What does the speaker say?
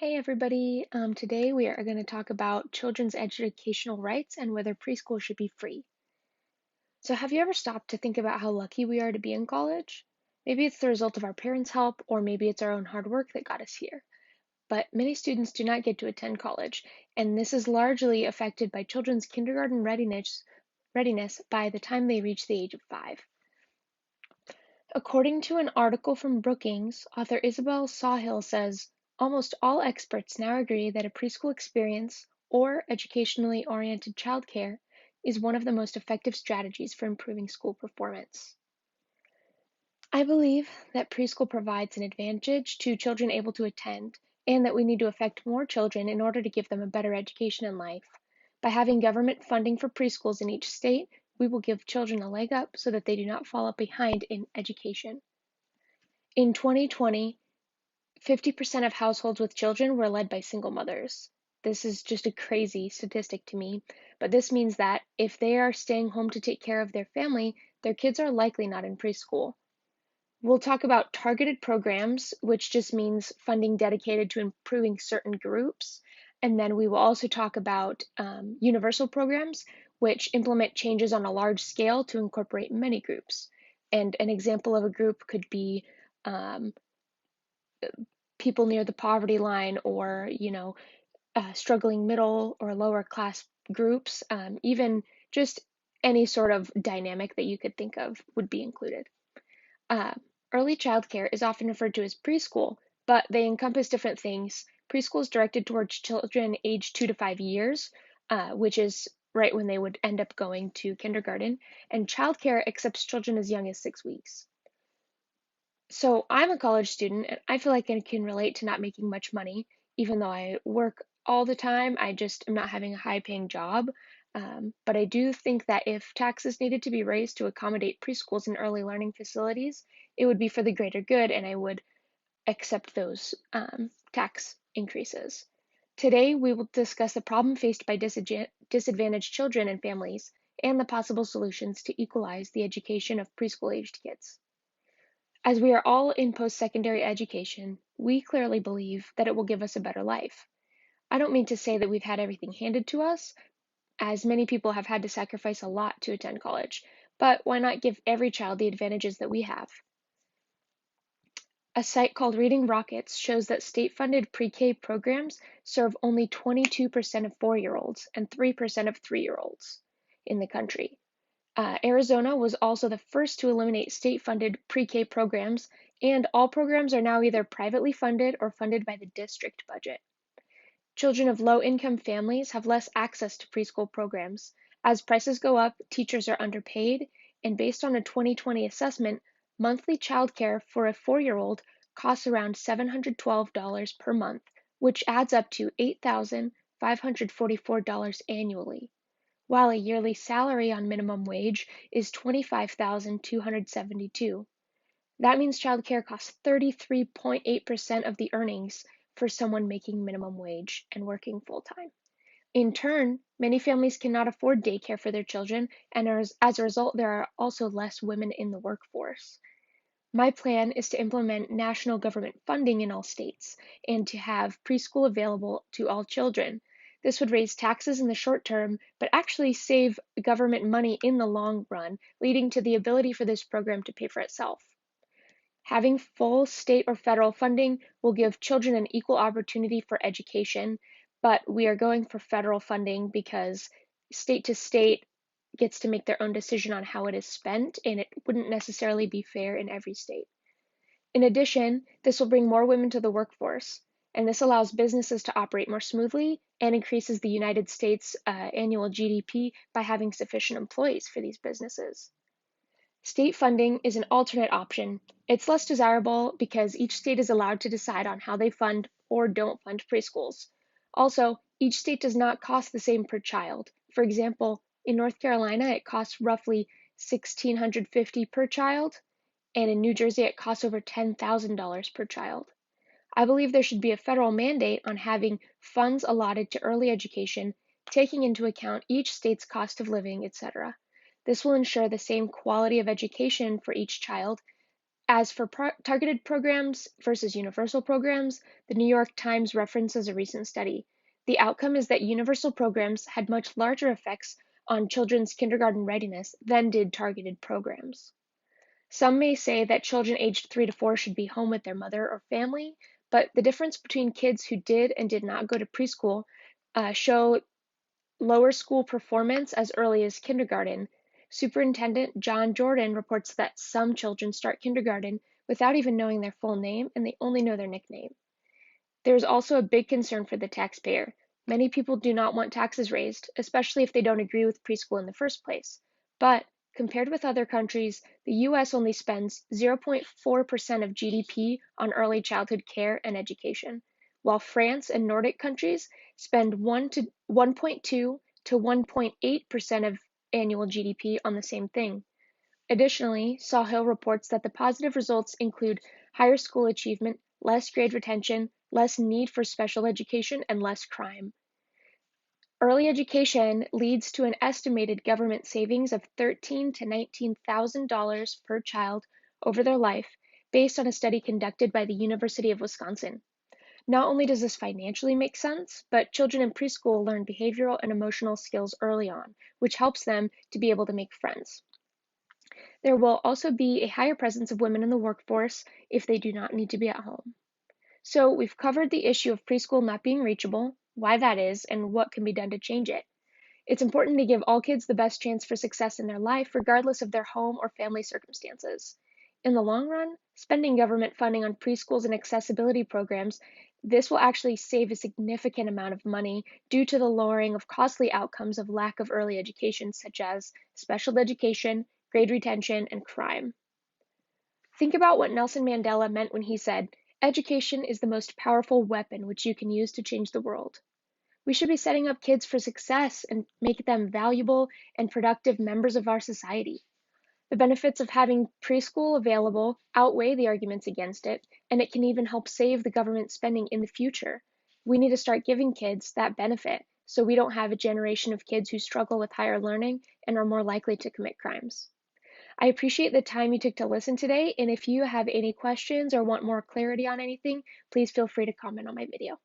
Hey everybody, today we are going to talk about children's educational rights and whether preschool should be free. So, have you ever stopped to think about how lucky we are to be in college? Maybe it's the result of our parents' help, or maybe it's our own hard work that got us here. But many students do not get to attend college, and this is largely affected by children's kindergarten readiness by the time they reach the age of 5. According to an article from Brookings, author Isabel Sawhill says almost all experts now agree that a preschool experience or educationally oriented childcare is one of the most effective strategies for improving school performance. I believe that preschool provides an advantage to children able to attend, and that we need to affect more children in order to give them a better education in life. By having government funding for preschools in each state, we will give children a leg up so that they do not fall behind in education. In 2020, 50% of households with children were led by single mothers. This is just a crazy statistic to me, but this means that if they are staying home to take care of their family, their kids are likely not in preschool. We'll talk about targeted programs, which just means funding dedicated to improving certain groups. And then we will also talk about universal programs, which implement changes on a large scale to incorporate many groups. And an example of a group could be um, people near the poverty line, or struggling middle or lower class groups. Even just any sort of dynamic that you could think of would be included. uh, Early childcare is often referred to as preschool, but they encompass different things. Preschool is directed towards children aged 2 to 5 years, which is right when they would end up going to kindergarten, and childcare accepts children as young as 6 weeks. So I'm a college student, and I feel like I can relate to not making much money, even though I work all the time. I just am not having a high paying job. But I do think that if taxes needed to be raised to accommodate preschools and early learning facilities, it would be for the greater good, and I would accept those tax increases. Today, we will discuss the problem faced by disadvantaged children and families and the possible solutions to equalize the education of preschool aged kids. As we are all in post secondary education, we clearly believe that it will give us a better life. I don't mean to say that we've had everything handed to us, as many people have had to sacrifice a lot to attend college, but why not give every child the advantages that we have? A site called Reading Rockets shows that state funded pre K programs serve only 22% of 4-year-olds and 3% of 3-year-olds in the country. Arizona was also the first to eliminate state funded pre K programs, and all programs are now either privately funded or funded by the district budget. Children of low income families have less access to preschool programs. As prices go up, teachers are underpaid, and based on a 2020 assessment, monthly childcare for a 4-year-old costs around $712 per month, which adds up to $8,544 annually, while a yearly salary on minimum wage is $25,272. That means childcare costs 33.8% of the earnings for someone making minimum wage and working full time. In turn, many families cannot afford daycare for their children, and as a result, there are also less women in the workforce. My plan is to implement national government funding in all states and to have preschool available to all children. This would raise taxes in the short term, but actually save government money in the long run, leading to the ability for this program to pay for itself. Having full state or federal funding will give children an equal opportunity for education, but we are going for federal funding because state to state gets to make their own decision on how it is spent, and it wouldn't necessarily be fair in every state. In addition, this will bring more women to the workforce, and this allows businesses to operate more smoothly and increases the United States annual GDP by having sufficient employees for these businesses. State funding is an alternate option. It's less desirable because each state is allowed to decide on how they fund or don't fund preschools. Also, each state does not cost the same per child. For example, in North Carolina, it costs roughly $1,650 per child, and in New Jersey, it costs over $10,000 per child. I believe there should be a federal mandate on having funds allotted to early education, taking into account each state's cost of living, etc. This will ensure the same quality of education for each child As for targeted programs versus universal programs, the New York Times references a recent study. The outcome is that universal programs had much larger effects on children's kindergarten readiness than did targeted programs. Some may say that children aged 3 to 4 should be home with their mother or family, but the difference between kids who did and did not go to preschool show lower school performance as early as kindergarten. Superintendent John Jordan reports that some children start kindergarten without even knowing their full name and they only know their nickname. There is also a big concern for the taxpayer. Many people do not want taxes raised, especially if they don't agree with preschool in the first place. But compared with other countries, the US only spends 0.4% of GDP on early childhood care and education, while France and Nordic countries spend 1.2 to 1.8% of annual GDP on the same thing. Additionally, Sawhill reports that the positive results include higher school achievement, less grade retention, less need for special education, and less crime. Early education leads to an estimated government savings of $13,000 to $19,000 per child over their life, based on a study conducted by the University of Wisconsin. Not only does this financially make sense, but children in preschool learn behavioral and emotional skills early on, which helps them to be able to make friends. There will also be a higher presence of women in the workforce if they do not need to be at home. So we've covered the issue of preschool not being reachable, why that is, and what can be done to change it. It's important to give all kids the best chance for success in their life, regardless of their home or family circumstances. In the long run, spending government funding on preschools and accessibility programs, this will actually save a significant amount of money due to the lowering of costly outcomes of lack of early education, such as special education, grade retention, and crime. Think about what Nelson Mandela meant when he said, "Education is the most powerful weapon which you can use to change the world." We should be setting up kids for success and make them valuable and productive members of our society. The benefits of having preschool available outweigh the arguments against it, and it can even help save the government spending in the future. We need to start giving kids that benefit so we don't have a generation of kids who struggle with higher learning and are more likely to commit crimes. I appreciate the time you took to listen today, and if you have any questions or want more clarity on anything, please feel free to comment on my video.